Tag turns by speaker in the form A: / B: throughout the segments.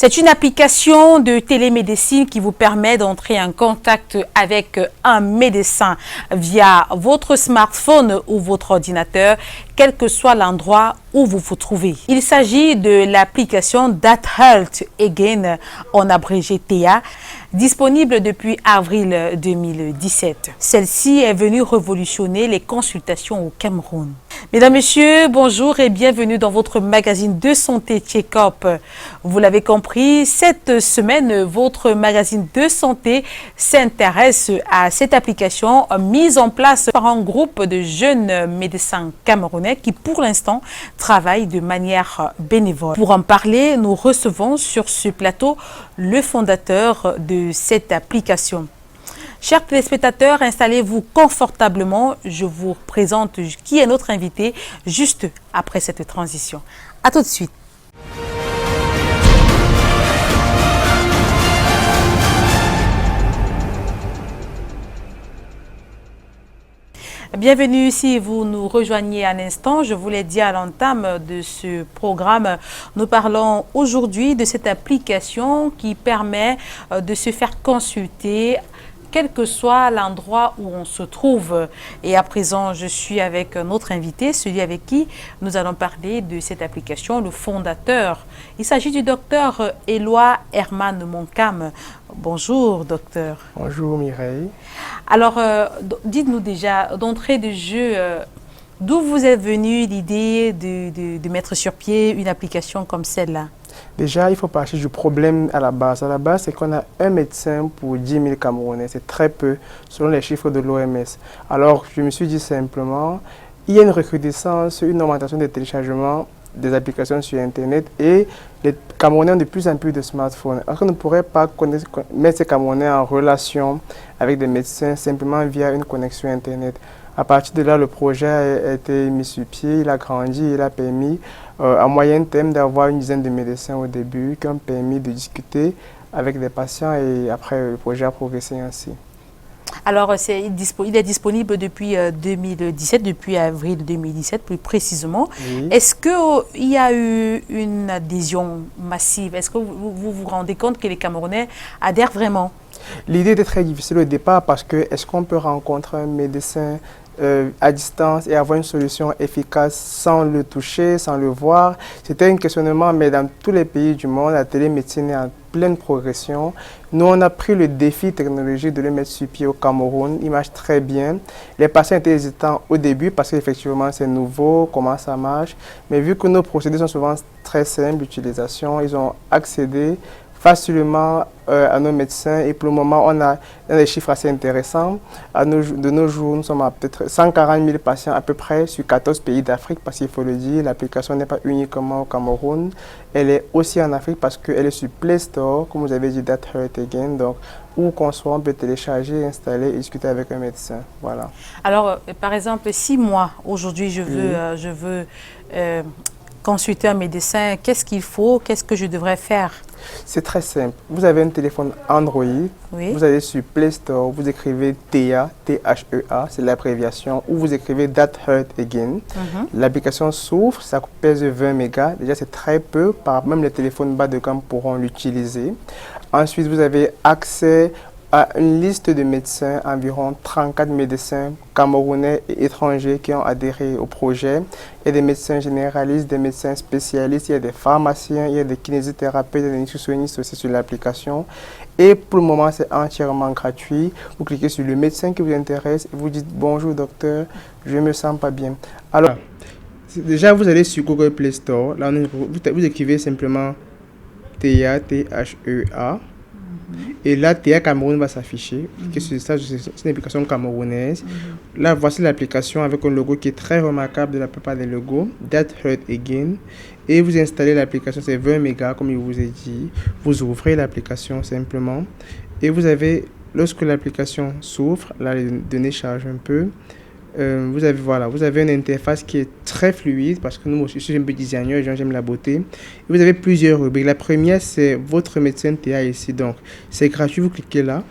A: C'est une application de télémédecine qui vous permet d'entrer en contact avec un médecin via votre smartphone ou votre ordinateur, quel que soit l'endroit où vous vous trouvez. Il s'agit de l'application That Health Again, en abrégé TA, disponible depuis avril 2017. Celle-ci est venue révolutionner les consultations au Cameroun. Mesdames, Messieurs, bonjour et bienvenue dans votre magazine de santé Check-up. Vous l'avez compris, cette semaine, votre magazine de santé s'intéresse à cette application mise en place par un groupe de jeunes médecins camerounais qui, pour l'instant, travaillent de manière bénévole. Pour en parler, nous recevons sur ce plateau le fondateur de cette application. Chers téléspectateurs, installez-vous confortablement. Je vous présente qui est notre invité juste après cette transition. À tout de suite. Bienvenue si vous nous rejoignez à l'instant. Je vous l'ai dit à l'entame de ce programme, nous parlons aujourd'hui de cette application qui permet de se faire consulter quel que soit l'endroit où on se trouve. Et à présent, je suis avec notre invité, celui avec qui nous allons parler de cette application, le fondateur. Il s'agit du docteur Éloi Herman Moncam. Bonjour, docteur.
B: Bonjour, Mireille.
A: Alors, dites-nous déjà, d'entrée de jeu, d'où vous est venue l'idée de mettre sur pied une application comme celle-là?
B: Déjà, il faut partir du problème à la base. À la base, c'est qu'on a un médecin pour 10 000 Camerounais. C'est très peu, selon les chiffres de l'OMS. Alors, je me suis dit simplement, il y a une recrudescence, une augmentation des téléchargements des applications sur Internet et les Camerounais ont de plus en plus de smartphones. Alors qu'on ne pourrait pas mettre ces Camerounais en relation avec des médecins simplement via une connexion Internet. À partir de là, le projet a été mis sur pied, il a grandi, il a permis à moyen terme d'avoir une dizaine de médecins au début qui ont permis de discuter avec des patients et après le projet a progressé ainsi.
A: Alors, il est disponible depuis 2017, depuis avril 2017 plus précisément. Oui. Est-ce qu'il y a eu une adhésion massive? Est-ce que vous vous rendez compte que les Camerounais adhèrent vraiment?
B: L'idée était très difficile au départ parce que est-ce qu'on peut rencontrer un médecin à distance et avoir une solution efficace sans le toucher, sans le voir? C'était un questionnement, mais dans tous les pays du monde, la télémédecine est en pleine progression. Nous, on a pris le défi technologique de le mettre sur pied au Cameroun. Il marche très bien. Les patients étaient hésitants au début parce qu'effectivement, c'est nouveau, comment ça marche. Mais vu que nos procédés sont souvent très simples d'utilisation, ils ont accédé facilement à nos médecins et pour le moment, on a des chiffres assez intéressants. De nos jours, nous sommes à peut-être 140 000 patients à peu près sur 14 pays d'Afrique parce qu'il faut le dire, l'application n'est pas uniquement au Cameroun, elle est aussi en Afrique parce qu'elle est sur Play Store, comme vous avez dit, That Health Again, donc où qu'on soit, on peut télécharger, installer et discuter avec un médecin. Voilà.
A: Alors, par exemple, si moi, aujourd'hui, je veux consulter un médecin, qu'est-ce qu'il faut, qu'est-ce que je devrais faire?
B: C'est très simple. Vous avez un téléphone Android, oui. Vous allez sur Play Store, vous écrivez TEA, T-H-E-A, c'est l'abréviation, ou vous écrivez That Health Again. L'application s'ouvre, ça pèse 20 mégas. Déjà, c'est très peu, même les téléphones bas de gamme pourront l'utiliser. Ensuite, vous avez accès à une liste de médecins, environ 34 médecins camerounais et étrangers qui ont adhéré au projet. Il y a des médecins généralistes, des médecins spécialistes, il y a des pharmaciens, il y a des kinésithérapeutes, des nutritionnistes aussi sur l'application. Et pour le moment, c'est entièrement gratuit. Vous cliquez sur le médecin qui vous intéresse et vous dites « Bonjour docteur, je ne me sens pas bien ». Alors, déjà, vous allez sur Google Play Store. Là, vous écrivez simplement TEA, T-H-E-A. Et là, TEA Cameroun va s'afficher. C'est une application camerounaise. Là, voici l'application avec un logo qui est très remarquable de la plupart des logos. That Health Again. Et vous installez l'application, c'est 20 mégas comme je vous ai dit. Vous ouvrez l'application simplement. Et vous avez, lorsque l'application s'ouvre, là, les données chargent un peu. Vous avez une interface qui est très fluide parce que nous, je suis un peu designer, j'aime la beauté. Et vous avez plusieurs rubriques. La première, c'est votre médecin TA ici. Donc, c'est gratuit, vous cliquez là.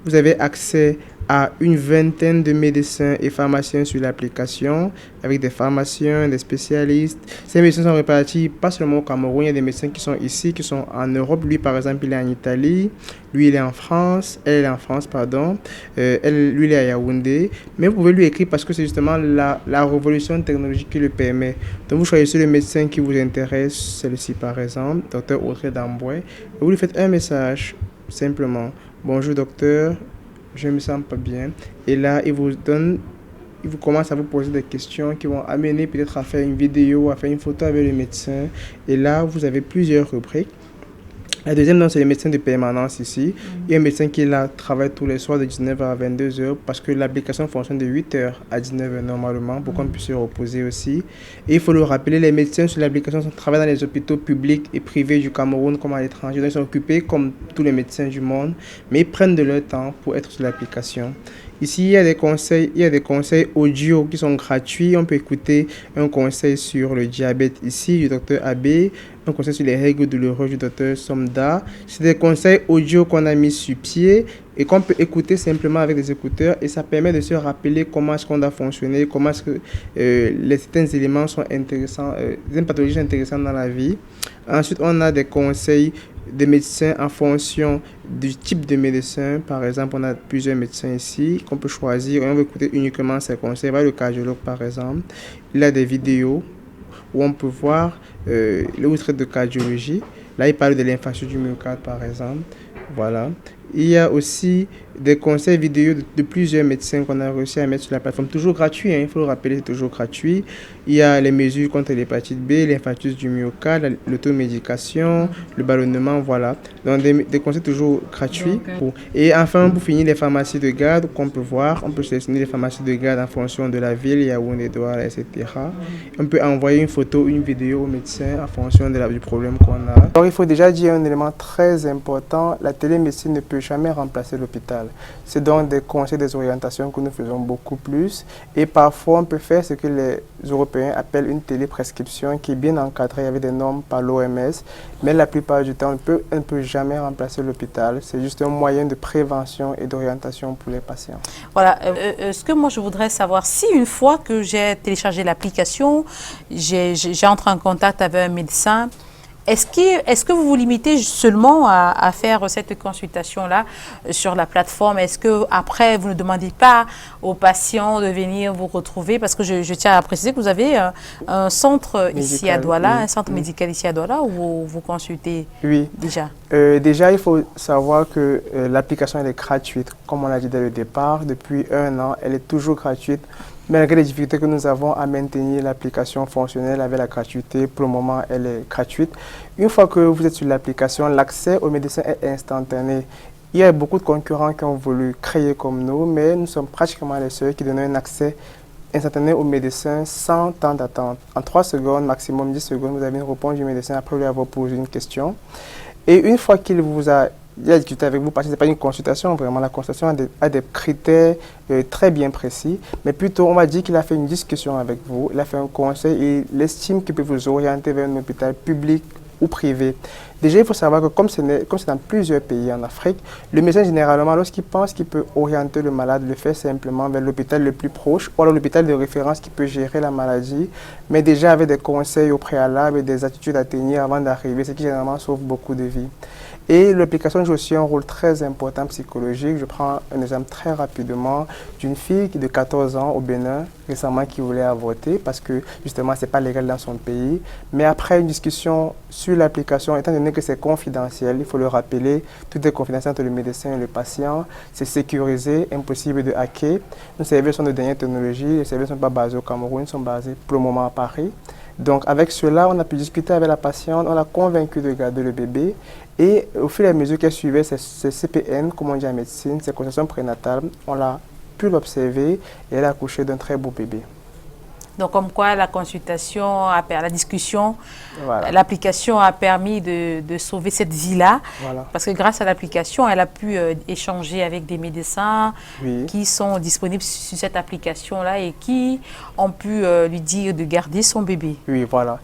B: Vous avez accès à une vingtaine de médecins et pharmaciens sur l'application, avec des pharmaciens, des spécialistes. Ces médecins sont répartis pas seulement au Cameroun, il y a des médecins qui sont ici, qui sont en Europe. Lui, par exemple, il est en Italie, lui, il est en France, elle est en France, pardon, lui, il est à Yaoundé. Mais vous pouvez lui écrire parce que c'est justement la révolution technologique qui le permet. Donc, vous choisissez le médecin qui vous intéresse, celle-ci par exemple, docteur Audrey Damboué, et vous lui faites un message, simplement. Bonjour docteur, je ne me sens pas bien. Et là, il vous commence à vous poser des questions qui vont amener peut-être à faire une vidéo, à faire une photo avec le médecin. Et là, vous avez plusieurs rubriques. La deuxième, c'est les médecins de permanence ici. Il y a un médecin qui là travaille tous les soirs de 19h à 22h parce que l'application fonctionne de 8h à 19h normalement pour qu'on puisse se reposer aussi. Et il faut le rappeler, les médecins sur l'application travaillent dans les hôpitaux publics et privés du Cameroun comme à l'étranger. Donc ils sont occupés comme tous les médecins du monde, mais ils prennent de leur temps pour être sur l'application. Ici, il y a des conseils audio qui sont gratuits. On peut écouter un conseil sur le diabète ici du docteur Abbé, un conseil sur les règles douloureuses du docteur Somda. C'est des conseils audio qu'on a mis sur pied et qu'on peut écouter simplement avec des écouteurs et ça permet de se rappeler comment est-ce qu'on doit fonctionner, comment est-ce que certains éléments sont intéressants, des pathologies intéressantes dans la vie. Ensuite, on a des conseils des médecins en fonction du type de médecin. Par exemple, on a plusieurs médecins ici qu'on peut choisir et on veut écouter uniquement ces conseils. Le cardiologue, par exemple, il a des vidéos où on peut voir le trait de cardiologie. Là, il parle de l'infarctus du myocarde, par exemple. Voilà. Il y a aussi des conseils vidéo de plusieurs médecins qu'on a réussi à mettre sur la plateforme. Toujours gratuit, hein, il faut le rappeler, c'est toujours gratuit. Il y a les mesures contre l'hépatite B, l'infarctus du myocarde, l'automédication, le ballonnement, voilà. Donc des conseils toujours gratuits. Et enfin, pour finir, les pharmacies de garde qu'on peut voir. On peut sélectionner les pharmacies de garde en fonction de la ville, Yaoundé, Douala, etc. On peut envoyer une photo, une vidéo au médecin en fonction du problème qu'on a. Alors, il faut déjà dire un élément très important, la télémédecine ne peut jamais remplacer l'hôpital. C'est donc des conseils, des orientations que nous faisons beaucoup plus. Et parfois, on peut faire ce que les Européens appellent une téléprescription qui est bien encadrée avec des normes par l'OMS. Mais la plupart du temps, on ne peut jamais remplacer l'hôpital. C'est juste un moyen de prévention et d'orientation pour les patients.
A: Voilà. Ce que moi, je voudrais savoir, si une fois que j'ai téléchargé l'application, j'entre en contact avec un médecin, est-ce que vous vous limitez seulement à faire cette consultation-là sur la plateforme? Est-ce qu'après, vous ne demandez pas aux patients de venir vous retrouver? Parce que je tiens à préciser que vous avez un centre médical, ici à Douala, un centre médical ici à Douala où vous consultez déjà.
B: Déjà, il faut savoir que l'application elle est gratuite. Comme on l'a dit dès le départ, depuis 1 an, elle est toujours gratuite. Malgré les difficultés que nous avons à maintenir l'application fonctionnelle avec la gratuité, pour le moment, elle est gratuite. Une fois que vous êtes sur l'application, l'accès aux médecins est instantané. Il y a beaucoup de concurrents qui ont voulu créer comme nous, mais nous sommes pratiquement les seuls qui donnent un accès instantané aux médecins sans temps d'attente. En 3 secondes, maximum 10 secondes, vous avez une réponse du médecin après lui avoir posé une question. Et une fois qu'il a discuté avec vous, parce que ce n'est pas une consultation, vraiment la consultation a des critères très bien précis, mais plutôt on va dire qu'il a fait une discussion avec vous, il a fait un conseil et il estime qu'il peut vous orienter vers un hôpital public ou privé. Déjà, il faut savoir que comme c'est dans plusieurs pays en Afrique, le médecin généralement, lorsqu'il pense qu'il peut orienter le malade, le fait simplement vers l'hôpital le plus proche ou alors l'hôpital de référence qui peut gérer la maladie, mais déjà avec des conseils au préalable et des attitudes à tenir avant d'arriver, ce qui généralement sauve beaucoup de vies. Et l'application joue aussi un rôle très important psychologique. Je prends un exemple très rapidement d'une fille de 14 ans au Bénin, récemment, qui voulait avorter parce que justement, ce n'est pas légal dans son pays. Mais après une discussion sur l'application, étant donné que c'est confidentiel, il faut le rappeler, tout est confidentiel entre le médecin et le patient, c'est sécurisé, impossible de hacker. Nos services sont de dernière technologie, les services ne sont pas basés au Cameroun, ils sont basés pour le moment à Paris. Donc avec cela, on a pu discuter avec la patiente, on l'a convaincue de garder le bébé. Et au fur et à mesure qu'elle suivait ses CPN, comme on dit en médecine, ses consultations prénatales, on l'a pu l'observer et elle a accouché d'un très beau bébé.
A: Donc comme quoi la consultation, la discussion,
B: voilà.
A: L'application a permis de sauver cette vie-là.
B: Voilà.
A: Parce que grâce à l'application, elle a pu échanger avec des médecins qui sont disponibles sur cette application-là et qui ont pu lui dire de garder son bébé.
B: Oui, voilà.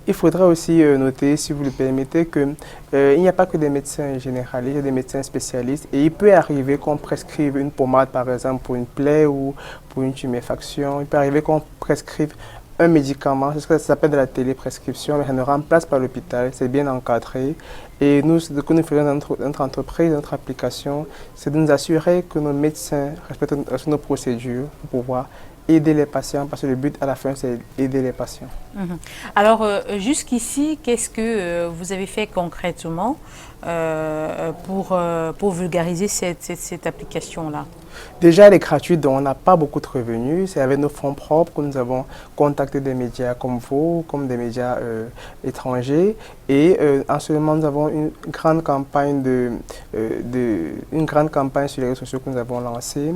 B: Il faudrait aussi noter, si vous le permettez, qu'il n'y a pas que des médecins généralistes, il y a des médecins spécialistes. Et il peut arriver qu'on prescrive une pommade, par exemple, pour une plaie ou pour une tuméfaction. Il peut arriver qu'on prescrive un médicament, ça s'appelle de la téléprescription, mais ça ne remplace pas l'hôpital, c'est bien encadré. Et nous, ce que nous faisons dans notre entreprise, notre application, c'est de nous assurer que nos médecins respectent nos procédures pour pouvoir aider les patients, parce que le but à la fin, c'est d'aider les patients.
A: Alors, jusqu'ici, qu'est-ce que vous avez fait concrètement pour vulgariser cette application-là?
B: Déjà, elle est gratuite, donc on n'a pas beaucoup de revenus. C'est avec nos fonds propres que nous avons contacté des médias comme vous, comme des médias étrangers. Et en ce moment, nous avons une grande campagne, sur les réseaux sociaux que nous avons lancée.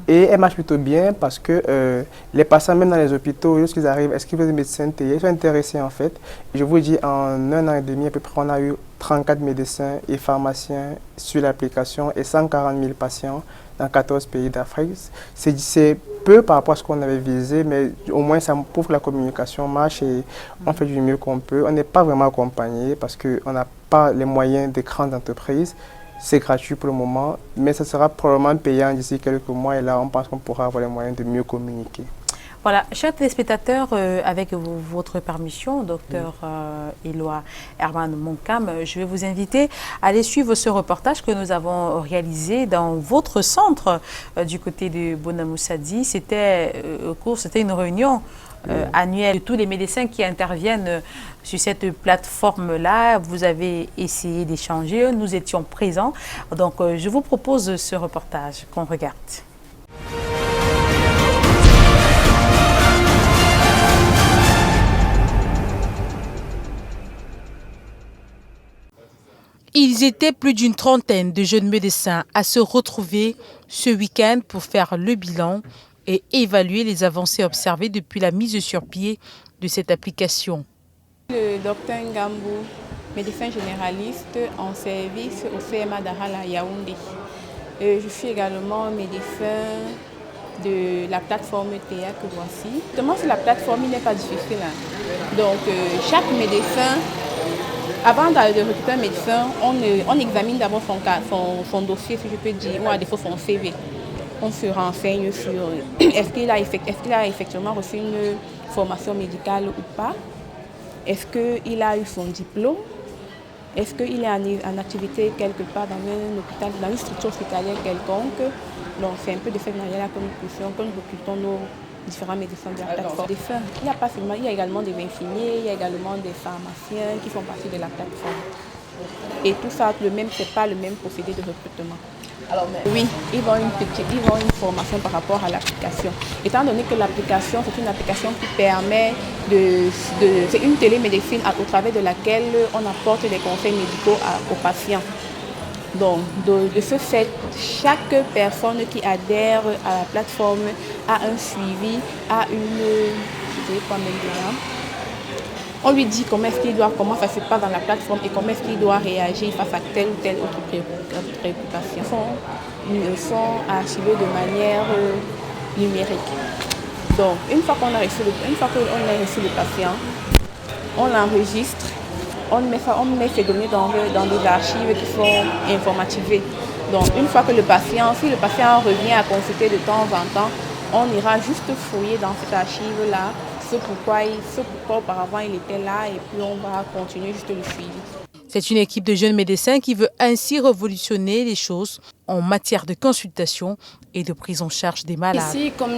B: Et elle marche plutôt bien parce que les patients, même dans les hôpitaux, lorsqu'ils arrivent, est-ce qu'ils veulent des médecins TIA, ils sont intéressés en fait. Et je vous dis, en 1 an et demi à peu près, on a eu 34 médecins et pharmaciens sur l'application et 140 000 patients dans 14 pays d'Afrique. C'est peu par rapport à ce qu'on avait visé, mais au moins ça prouve que la communication marche et on fait du mieux qu'on peut. On n'est pas vraiment accompagné parce qu'on n'a pas les moyens des grandes entreprises. C'est gratuit pour le moment, mais ça sera probablement payant d'ici quelques mois et là on pense qu'on pourra avoir les moyens de mieux communiquer.
A: Voilà, chers téléspectateurs, avec votre permission, docteur Éloi Herman Monkam, je vais vous inviter à aller suivre ce reportage que nous avons réalisé dans votre centre du côté de Bonamoussadi. C'était une réunion annuelle de tous les médecins qui interviennent sur cette plateforme-là. Vous avez essayé d'échanger, nous étions présents. Donc, je vous propose ce reportage qu'on regarde. Ils étaient plus d'une trentaine de jeunes médecins à se retrouver ce week-end pour faire le bilan et évaluer les avancées observées depuis la mise sur pied de cette application.
C: Le docteur Ngambou, médecin généraliste en service au CMA d'Aral à Yaoundé. Je suis également médecin de la plateforme TEA que voici. Justement, sur la plateforme, il n'est pas difficile. Donc, chaque médecin, avant de recruter un médecin, on examine d'abord son dossier, si je peux dire, ou à défaut son CV. On se renseigne sur est-ce qu'il a effectivement reçu une formation médicale ou pas. Est-ce qu'il a eu son diplôme? Est-ce qu'il est en activité quelque part dans un hôpital, dans une structure hospitalière quelconque? Donc c'est un peu de cette manière-là que nous recrutons nos différents médecins de la plateforme. Il y a également des infirmiers, il y a également des pharmaciens qui font partie de la plateforme. Et tout ça, c'est pas le même procédé de recrutement. Oui, ils vont une formation par rapport à l'application. Étant donné que l'application, c'est une application qui permet c'est une télémédecine au travers de laquelle on apporte des conseils médicaux aux patients. Donc, de ce fait, chaque personne qui adhère à la plateforme a un suivi, on lui dit comment ça se passe dans la plateforme et comment est-ce qu'il doit réagir face à telle ou telle autre préoccupation. Ils sont archivés de manière numérique. Donc, une fois qu'on a reçu le patient, on l'enregistre, on met ces données dans des archives qui sont informatisées. Donc, une fois que si le patient revient à consulter de temps en temps, on ira juste fouiller dans cette archive-là ce pourquoi auparavant il était là et puis on va continuer juste le suivi.
A: C'est une équipe de jeunes médecins qui veut ainsi révolutionner les choses en matière de consultation et de prise en charge des malades.
D: Ici, comme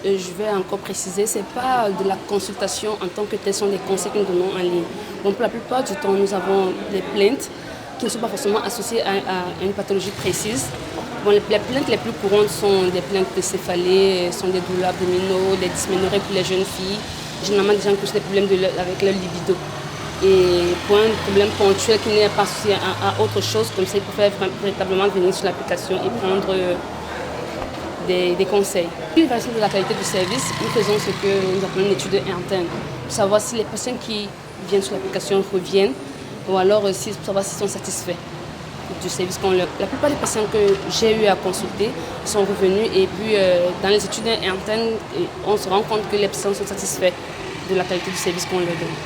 D: je vais encore préciser, ce n'est pas de la consultation en tant que telle, ce sont des conseils que nous donnons en ligne. Donc, pour la plupart du temps, nous avons des plaintes qui ne sont pas forcément associées à une pathologie précise. Bon, les plaintes les plus courantes sont des plaintes de céphalée, sont des douleurs abdominaux, des dysménorrhées pour les jeunes filles, généralement des gens qui ont des problèmes avec leur libido. Et pour un problème ponctuel qui n'est pas associé à autre chose, comme ça, ils peuvent véritablement venir sur l'application et prendre des conseils. Puis, la question de la qualité du service, nous faisons ce que nous appelons une étude interne, pour savoir si les patients qui viennent sur l'application reviennent ou alors pour savoir s'ils sont satisfaits du service qu'on leur... La plupart des patients que j'ai eu à consulter sont revenus et puis dans les études internes, on se rend compte que les patients sont satisfaits de la qualité du service qu'on leur donne.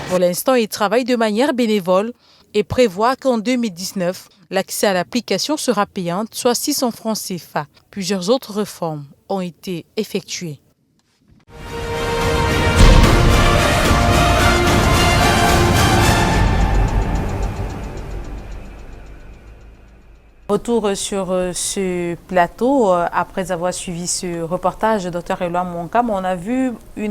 A: Pour l'instant, il travaille de manière bénévole et prévoit qu'en 2019, l'accès à l'application sera payante, soit 600 francs CFA. Plusieurs autres réformes ont été effectuées. Retour sur ce plateau, après avoir suivi ce reportage, Dr Eloi Monkam, on a vu plus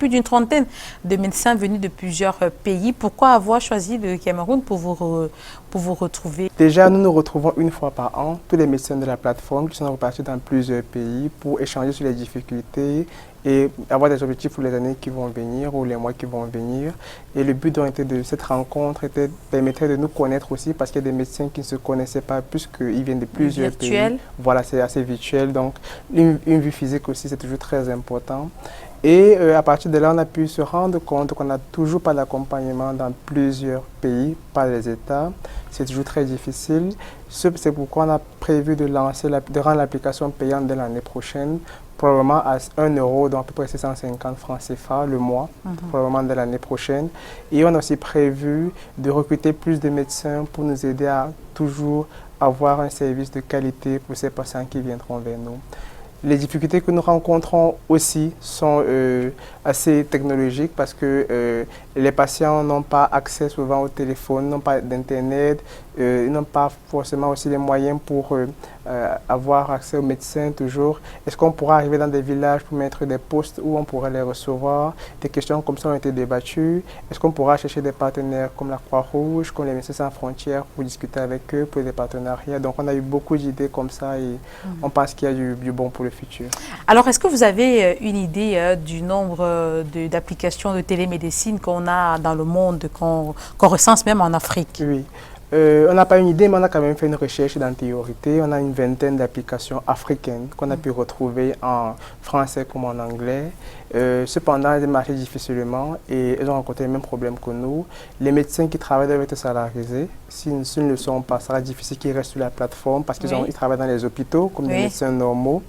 A: d'une trentaine de médecins venus de plusieurs pays. Pourquoi avoir choisi le Cameroun pour vous retrouver?
B: Déjà, nous nous retrouvons une fois par an, tous les médecins de la plateforme qui sont repartis dans plusieurs pays pour échanger sur les difficultés et avoir des objectifs pour les années qui vont venir ou les mois qui vont venir. Et le but de cette rencontre permettrait de nous connaître aussi parce qu'il y a des médecins qui ne se connaissaient pas puisqu'ils viennent de plusieurs pays. Voilà, c'est assez virtuel. Donc, une vue physique aussi, c'est toujours très important. Et à partir de là, on a pu se rendre compte qu'on n'a toujours pas d'accompagnement dans plusieurs pays, par les États. C'est toujours très difficile. C'est pourquoi on a prévu de rendre l'application payante dès l'année prochaine, probablement à 1 €, donc à peu près 650 francs CFA le mois, probablement dès l'année prochaine. Et on a aussi prévu de recruter plus de médecins pour nous aider à toujours avoir un service de qualité pour ces patients qui viendront vers nous. Les difficultés que nous rencontrons aussi sont assez technologiques parce que les patients n'ont pas accès souvent au téléphone, n'ont pas d'internet, ils n'ont pas forcément aussi les moyens pour avoir accès aux médecins toujours. Est-ce qu'on pourra arriver dans des villages pour mettre des postes où on pourrait les recevoir? Des questions comme ça ont été débattues. Est-ce qu'on pourra chercher des partenaires comme la Croix-Rouge, comme les Médecins sans frontières pour discuter avec eux, pour des partenariats? Donc on a eu beaucoup d'idées comme ça et on pense qu'il y a du bon pour le futur.
A: Alors est-ce que vous avez une idée du nombre d'applications de télémédecine qu'on a dans le monde, qu'on recense même en Afrique?
B: Oui. On n'a pas une idée, mais on a quand même fait une recherche d'antériorité. On a une vingtaine d'applications africaines qu'on a pu retrouver en français comme en anglais. Cependant, elles marchaient difficilement et elles ont rencontré les mêmes problèmes que nous. Les médecins qui travaillent doivent être salariés. S'ils ne le sont pas, ça sera difficile qu'ils restent sur la plateforme parce qu'ils travaillent dans les hôpitaux comme des médecins normaux.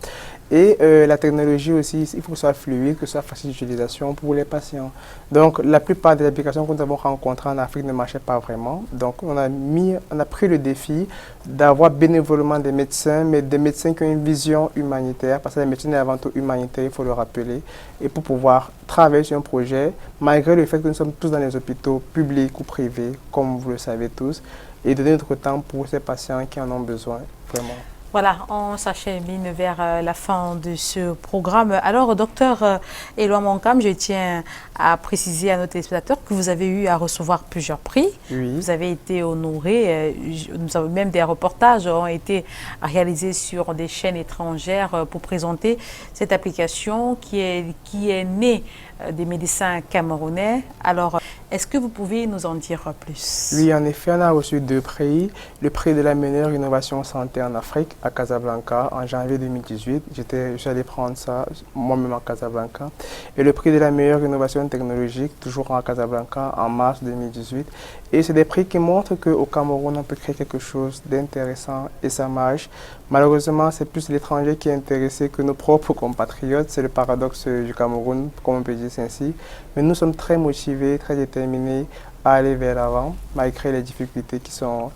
B: Et la technologie aussi, il faut que ce soit fluide, que ce soit facile d'utilisation pour les patients. Donc, la plupart des applications que nous avons rencontrées en Afrique ne marchaient pas vraiment. Donc, on a pris le défi d'avoir bénévolement des médecins, mais des médecins qui ont une vision humanitaire, parce que la médecine est avant tout humanitaire, il faut le rappeler, et pour pouvoir travailler sur un projet, malgré le fait que nous sommes tous dans les hôpitaux publics ou privés, comme vous le savez tous, et donner notre temps pour ces patients qui en ont besoin, vraiment.
A: Voilà, on s'achemine vers la fin de ce programme. Alors, docteur Eloi Monkam, je tiens à préciser à nos téléspectateurs que vous avez eu à recevoir plusieurs prix.
B: Oui.
A: Vous avez été honoré. Nous avons même des reportages ont été réalisés sur des chaînes étrangères pour présenter cette application qui est née des médecins camerounais. Alors, est-ce que vous pouvez nous en dire plus?
B: Oui, en effet, on a reçu 2 prix. Le prix de la meilleure innovation santé en Afrique à Casablanca en janvier 2018. Je suis allé prendre ça moi-même à Casablanca. Et le prix de la meilleure innovation technologique, toujours à Casablanca, en mars 2018. Et c'est des prix qui montrent qu'au Cameroun, on peut créer quelque chose d'intéressant et ça marche. Malheureusement, c'est plus l'étranger qui est intéressé que nos propres compatriotes. C'est le paradoxe du Cameroun, comme on peut dire ainsi. Mais nous sommes très motivés, très déterminés à aller vers l'avant, malgré les difficultés qui sont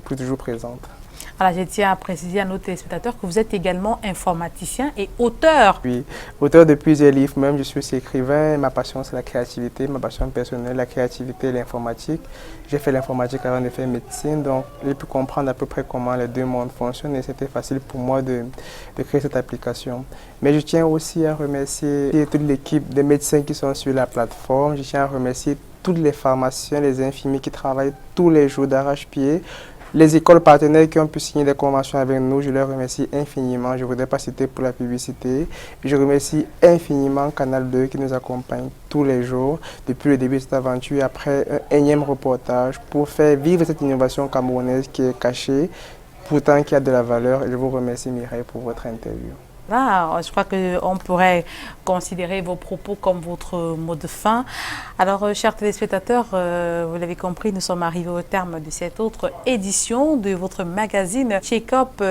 B: plus toujours présentes.
A: Alors, je tiens à préciser à nos téléspectateurs que vous êtes également informaticien et auteur.
B: Oui, auteur de plusieurs livres, même je suis aussi écrivain. Ma passion, c'est la créativité, ma passion personnelle, la créativité et l'informatique. J'ai fait l'informatique avant de faire médecine, donc j'ai pu comprendre à peu près comment les deux mondes fonctionnent et c'était facile pour moi de créer cette application. Mais je tiens aussi à remercier toute l'équipe des médecins qui sont sur la plateforme. Je tiens à remercier tous les pharmaciens, les infirmiers qui travaillent tous les jours d'arrache-pied. Les écoles partenaires qui ont pu signer des conventions avec nous, je les remercie infiniment. Je ne voudrais pas citer pour la publicité. Je remercie infiniment Canal 2 qui nous accompagne tous les jours depuis le début de cette aventure, après un énième reportage pour faire vivre cette innovation camerounaise qui est cachée, pourtant qui a de la valeur. Et je vous remercie Mireille pour votre interview.
A: Là, je crois qu'on pourrait considérer vos propos comme votre mot de fin. Alors, chers téléspectateurs, vous l'avez compris, nous sommes arrivés au terme de cette autre édition de votre magazine Check-up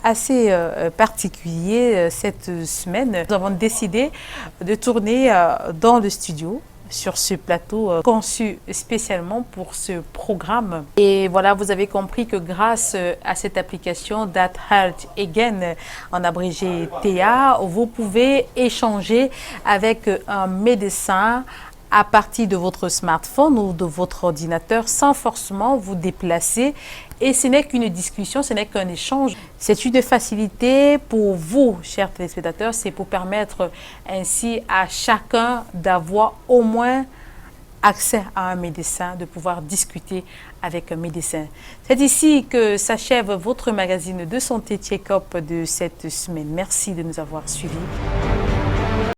A: assez particulier cette semaine. Nous avons décidé de tourner dans le studio sur ce plateau conçu spécialement pour ce programme. Et voilà, vous avez compris que grâce à cette application That Heart Again, en abrégé TA, vous pouvez échanger avec un médecin à partir de votre smartphone ou de votre ordinateur sans forcément vous déplacer. Et ce n'est qu'une discussion, ce n'est qu'un échange. C'est une facilité pour vous, chers téléspectateurs, c'est pour permettre ainsi à chacun d'avoir au moins accès à un médecin, de pouvoir discuter avec un médecin. C'est ici que s'achève votre magazine de santé check-up de cette semaine. Merci de nous avoir suivis.